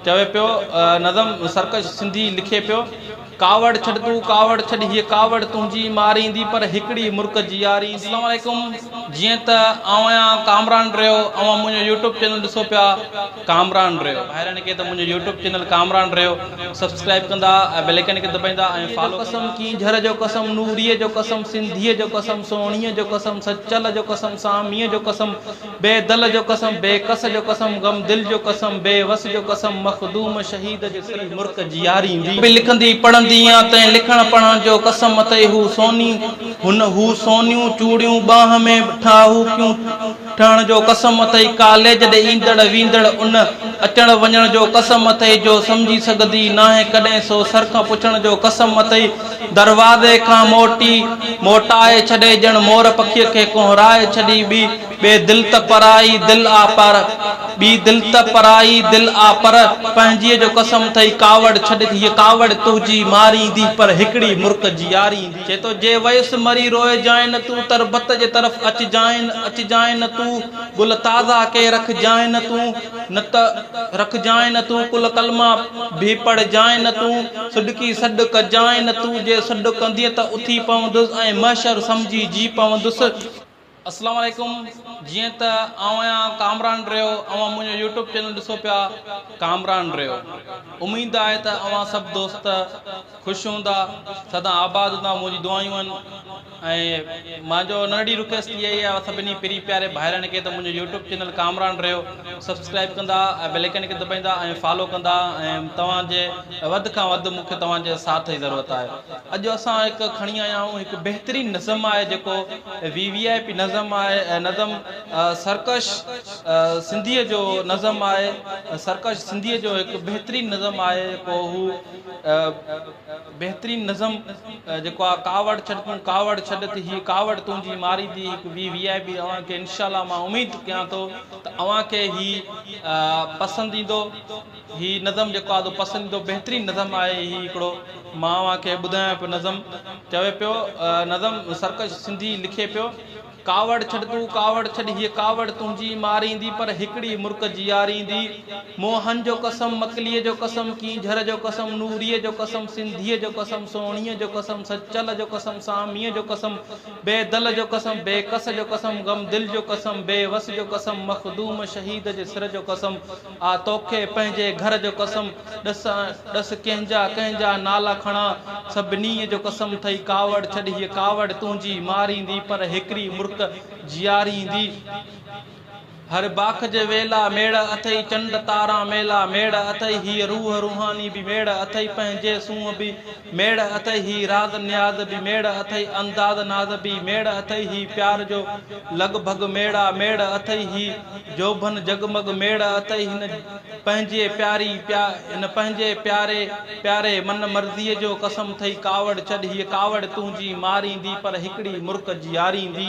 चवे पियो नज़म सरकश सिंधी लिखे पियो कावड़ छड़ तू कावड़ छड़ ये कावड़ तुंहिंजी मारींदी पर हिकड़ी मुर्क जी यारी। अस्सलाम वालेकुम। जीअं त आया कामरान रहियो अवां मुंहिंजो यूट्यूब चैनल ॾिसो पिया कामरान रहियो ॿाहिरनि खे त मुंहिंजो यूट्यूब चैनल कामरान रहियो सब्सक्राइब कंदा बेल आइकन खे दॿाईंदा ऐं फॉलो। कसम की झर जो कसम नूरीअ जो कसम सिंधीअ जो कसम सोणीअ जो कसम सचल जो कसम सामीअ जो कसम बेदल जो कसम बेकस जो कसम गम दिल जो कसम बेवस जो कसम मखदूम शहीद जो सिर मुर्क जी यारी लिखंदी पढ़ंदी तैं लिखण पढ़ण जो कसम अथई हू सोनी हुन हू सोनियूं चूड़ियूं बाह में ठाहू क्यों ठहण जो कसम अथई कॉलेज ॾे ईंदड़ वींदड़ उन अचण वञण जो कसम अथई जो सम्झी सघंदी नाहे कॾहिं सो सर खां पुछण जो कसम अथई दरवाज़े खां मोटाए छॾे ॼण मोर पखीअ खे कोहराए छॾी ॿे दिल त पराई दिल आ पर ॿी दिल त पराई दिल आ पर पंहिंजीअ जो कसम अथई कावड़ छॾ हीअ कावड़ तुंहिंजी मारींदी पर हिकड़ी मुर्क जी यारी। चए तो जे वयसि मरी रोए जाए न तू तरबत जे तरफ़ अच जाए न तू गुल ताज़ा के रख जाए न तू न त रख जाए न तू कुल कलमा भी पढ़ जाए न तू सुडकी सॾ क जाए न तू जे सॾ कंदीअ त उथी पवंदुसि ऐं महशर सम्झी जी पवंदुसि। अस्सलाम वालेकुम। जीअं त आया कामरान रहियो अवां मुंहिंजो यूट्यूब चैनल ॾिसो पिया कामरान रहियो उम्मीद आहे त अवां सभु दोस्त ख़ुशि हूंदा सदा आबाद हूंदा मुंहिंजी दुआयूं आहिनि ऐं मुंहिंजो नंढी रिक्वेस्ट इहा ई आहे सभिनी पहिरीं प्यारे भाइरनि खे त मुंहिंजो यूट्यूब चैनल कामरान रहियो सब्सक्राइब कंदा बेल आइकन खे दॿाईंदा ऐं फॉलो कंदा ऐं तव्हांजे वधि खां वधि मूंखे तव्हांजे साथ जी ज़रूरत आहे। अॼु असां हिकु खणी आया आहियूं हिकु बहितरीनु नज़म आहे जेको VVIP नज़म आहे नज़म सरकश सिंधीअ जो नज़म आहे सरकश सिंधीअ जो हिकु बहितरीनु नज़म आहे जेको हू बहितरीनु नज़म जेको आहे कावड़ छॾ तूं कावड़ छॾ त हीअ कावड़ तुंहिंजी मारींदी हिकु VVIP अव्हांखे इनशाला मां उमेदु कयां थो त अव्हांखे ही पसंदि ईंदो ही नज़म जेको आहे पसंदि ईंदो बहितरीनु नज़म आहे ही हिकिड़ो मां अव्हांखे ॿुधायां पियो नज़म चवे पियो नज़म सरकश सिंधी लिखे पियो कावड़ छॾ तू कावड़ छॾ हीअ कावड़ तुंहिंजी मारींदी पर हिकड़ी मुर्क जी यारींदी मोहन जो कसम मकलीअ जो कसम की झर जो कसम नूरीअ जो कसम सिंधीअ जो कसम सोणीअ जो कसम सचल जो कसम सामीअ जो कसम बेदल जो कसम बेकस जो कसम गम दिल जो कसम बेवस जो कसम मखदूम शहीद जे सिर जो कसम आ तोखे पंहिंजे घर जो कसम ॾस कंहिंजा नाला खणा सभिनी जो कसम थई कावड़ छॾ हीअ कावड़ तुंहिंजी मारींदी पर हिकड़ी मुर्क जियारींदी हर बाख जे वेला मेड़ अथई चंड तारा मेला मेड़ अथई ही रूह रूहानी भी मेड़ अथई पंहिंजे सूंह भी मेड़ अथई ही राज न्याज भी मेड़ अथई अंदाज नाज भी मेड़ अथई ही प्यार जो लगभग मेड़ा मेड़ अथई ही जोभन जगमग मेड़ अथई हिन पंहिंजे प्यारे प्यारे मन मर्ज़ीअ जो कसम थई कावड़ छॾ हीअ कावड़ तुंहिंजी मारींदी पर हिकड़ी मुर्क जी यारींदी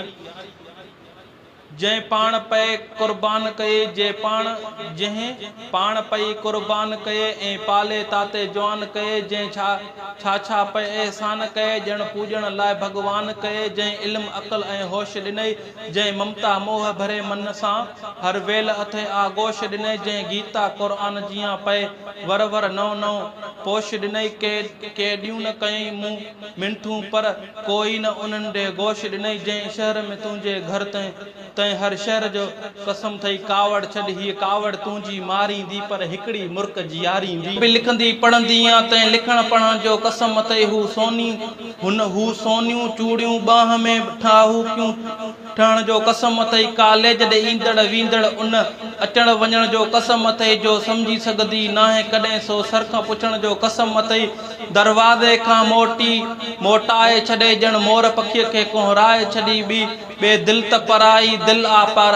जंहिं पाण पए कुर्बान कये जंहिं पाण पई कुर्बान कये ऐं पाले ताते जवान कये जंहिं छा पए एहसान कये ॼण पूॼण लाइ भॻवान कये जंहिं इल्म अक़ल ऐं होश ॾिनई जंहिं ममता मोह भरे मन सां हर वेल अथे आगोश ॾिनई जंहिं गीता क़ुरान जियां पए वर वर नव पोश ॾिनई के ॾियूं न कयईं मूं मिंठूं पर कोई न उन्हनि ॾे गोश ॾिनई जंहिं शहर में तुंहिंजे घर तैं हर शहर जो कसम थई कावड़ छॾ हीअ कावड़ तुंहिंजी मारींदी पर हिकड़ी मुर्क जी यारींदी लिखंदी पढ़ंदी तैं लिखण पढ़ण जो कसम अथई हू सोनियूं चूड़ियूं बाह में ठाहू क्यों ठहण जो कसम अथई कॉलेज ॾे ईंदड़ वींदड़ उन अचण वञण जो कसम अथई जो सम्झी सघंदी नाहे कॾहिं सो सर खां पुछण जो कसम अथई दरवाज़े खां मोटाए छॾे ॼण मोर पखीअ खे कोहराए छॾी ॿे दिल त पराई दिल आ पर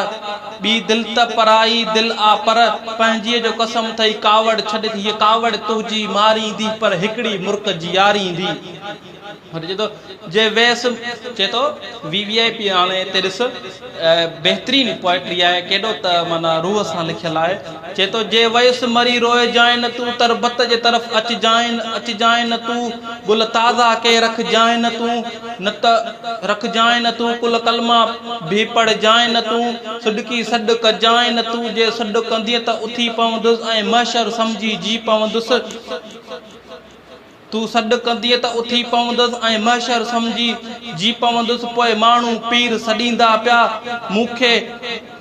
ॿी दिल त पराई दिल आ पर पंहिंजीअ जो कसम थई कावड़ छॾ हीअ कावड़ तुंहिंजी मारींदी पर हिकड़ी मुर्क जी यारींदी। जे तो जे वेस चे तो VVIP हाणे हिते ॾिस बहितरीन पोइट्री आहे केॾो त माना रूह सां लिखियल आहे चे तो जे वयस मरी रोए जाए न तू तरबत जे तरफ़ अच जाए न तू गुल ताज़ा के रख जाए न तू न त रख जाए न तू कुल कलमा भी पढ़ जाए न तू सुडकी सॾ कजाए न तू जे सॾ कंदीअ त उथी पवंदुसि ऐं महशर सम्झी जी पवंदुसि तू सॾ कंदीअ त उथी पवंदुसि ऐं महशर सम्झी जी पवंदुसि पोइ माण्हू पीर सॾींदा पिया मूंखे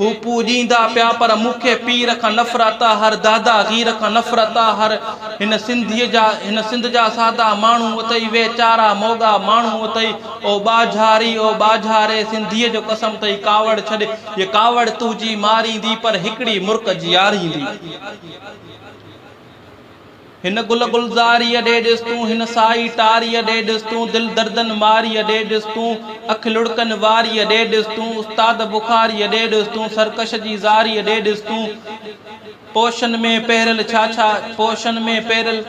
हू पूॼींदा पिया पर मूंखे पीर खां नफ़रत आहे हर दादागीर खां नफ़रत आहे हर हिन सिंध जा सादा माण्हू अथई वेचारा मोगा माण्हू अथई ओ बाझारे सिंधीअ जो कसम अथई कावड़ छॾ ये कावड़ तुंहिंजी मारींदी पर हिकिड़ी मुर्क जी यारींदी हिन गुल गुलज़ारीअ ॾे ॾिस तूं हिन साई टारीअ ॾे ॾिस तूं दिलि दर्दन मारीअ ॾे ॾिस तूं अखि लुड़कनि वारीअ ॾे ॾिस तूं उस्ताद बुखारीअ ॾे ॾिस तूं सरकश जी ज़ारीअ ॾे ॾिस तूं पोशन में पहिरियल पोशन में पहिरियल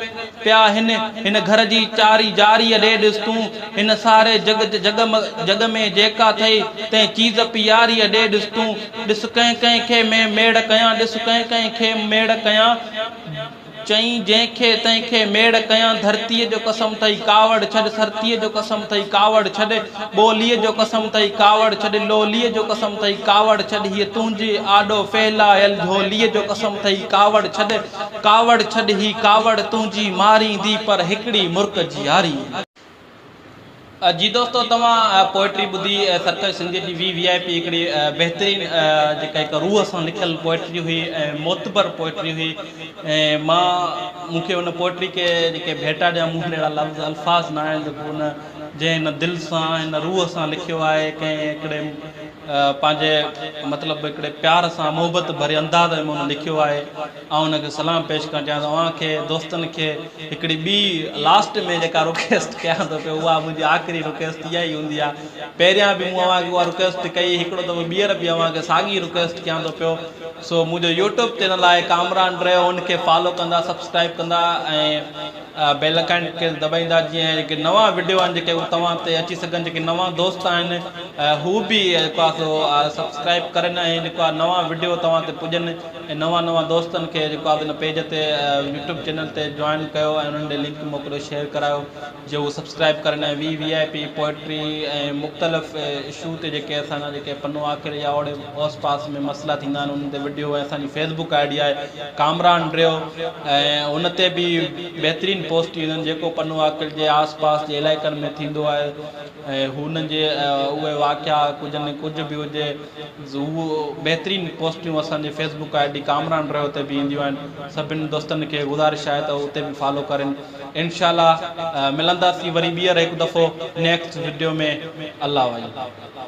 पिया हिन घर जी चारी जारीअ ॾे ॾिस तूं हिन सारे जग में जेका अथई तंहिं चीज़ पियारीअ ॾे ॾिस तूं ॾिस कंहिंखे में मेड़ कयां ॾिस कंहिंखे मेड़ कयां चई जंहिंखे तंहिंखे मेड़ कयां धरतीअ जो कसम अथई कावड़ छॾ धरतीअ जो कसम अथई कावड़ छॾ ॿोलीअ जो कसम अथई कावड़ छॾ लोलीअ जो कसम अथई कावड़ छॾ हीअ तुंहिंजी आॾो फैलायल झोलीअ जो कसम अथई कावड़ छॾ ही कावड़ तुंहिंजी मारींदी पर हिकिड़ी मुर्क जी यारी जी दोस्तों तव्हां पोइट्री ॿुधी सरकश सिंधी जी VVIP हिकिड़ी बहितरीन जेका हिकु रूह सां लिखियल पोइट्री हुई ऐं मोतबर पोइट्री हुई ऐं मूंखे उन पोइट्री खे जेके भेटा ॾियां मूं अहिड़ा लफ़्ज़ अल्फाज़ न आहिनि जेको उन जंहिं हिन दिलि सां हिन रूह सां लिखियो आहे कंहिं हिकिड़े पंहिंजे मतिलबु हिकिड़े प्यार सां मोहबत भरे अंदाज़ में उन लिखियो आहे ऐं उनखे सलाम पेश करणु चाहियां तव्हांखे दोस्तनि खे हिकिड़ी ॿी लास्ट में जेका रिक्वेस्ट कयां थो पियो उहा मुंहिंजी आख़िरी रिक्वेस्ट इहा ई हूंदी आहे पहिरियां बि मूं अव्हांखे उहा रिक्वेस्ट कई हिकिड़ो दफ़ो ॿीहर बि अव्हांखे साॻी रिक्वेस्ट कयां थो पियो सो मुंहिंजो यूट्यूब चैनल आहे कामरान ड्राइव उनखे फॉलो कंदा सब्सक्राइब कंदा ऐं बेल आइकन खे दॿाईंदा जीअं जेके नवां वीडियो आहिनि जेके तव्हां ते अची सघनि जेके नवां दोस्त आहिनि हू बि जेको आहे सो सब्सक्राइब करनि ऐं जेको आहे नवां वीडियो तव्हां ते पुॼनि ऐं नवां दोस्तनि खे जेको आहे हिन पेज ते यूट्यूब चैनल ते जॉइन कयो ऐं उन्हनि ॾे लिंक मोकिलियो शेयर करायो जो उहो सब्सक्राइब करनि ऐं VVIP पोइट्री ऐं मुख़्तलिफ़ इशू ते जेके असांजा जेके पनो आख़िर या ओड़े आस पास में मसइला थींदा आहिनि उन ते वीडियो ऐं असांजी फेसबुक ID आहे कामरान ड्राइव ऐं उन ते बि बहितरीनु पोस्ट ईंदा आहिनि जेको पनो आख़िर जे आस पास जे इलाइक़नि में थींदो आहे ऐं हुननि जे उहे वाक़िया कुझु बि हुजे उहो बहितरीनु पोस्टियूं असांजे फेसबुक ID कामरान ड्राइव ते बि ईंदियूं आहिनि सभिनी दोस्तनि खे गुज़ारिश आहे त उते बि फॉलो करनि इंशाअल्लाह मिलंदासीं वरी ॿीहर हिकु दफ़ो नेक्स्ट वीडियो में अल्लाह वाली।